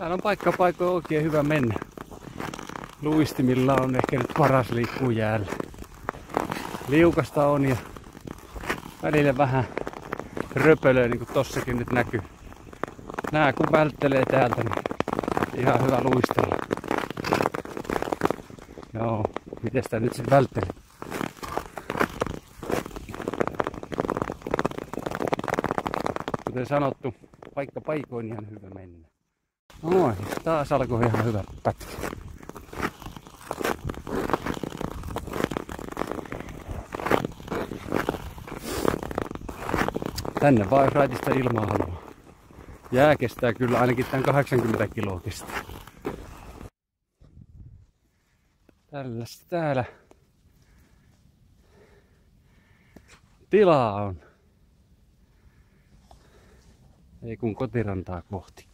Täällä on paikka oikein hyvä mennä. Luistimilla on ehkä nyt paras liikkuu jäällä. Liukasta on ja välillä vähän röpölöä, niin kuin tossakin nyt näkyy. Nää kun välttelee täältä, niin ihan hyvä luistella. Joo, miten sitä nyt sitten välttelee? Kuten sanottu, paikoin ihan hyvä mennä. Noin, taas alkoi ihan hyvä pätkä. Tänne vaan jos raitista ilmaa haluaa. Jää kestää kyllä ainakin tän 80 kiloa kestää. Tällaista täällä tilaa on. Ei kun kotirantaa kohti.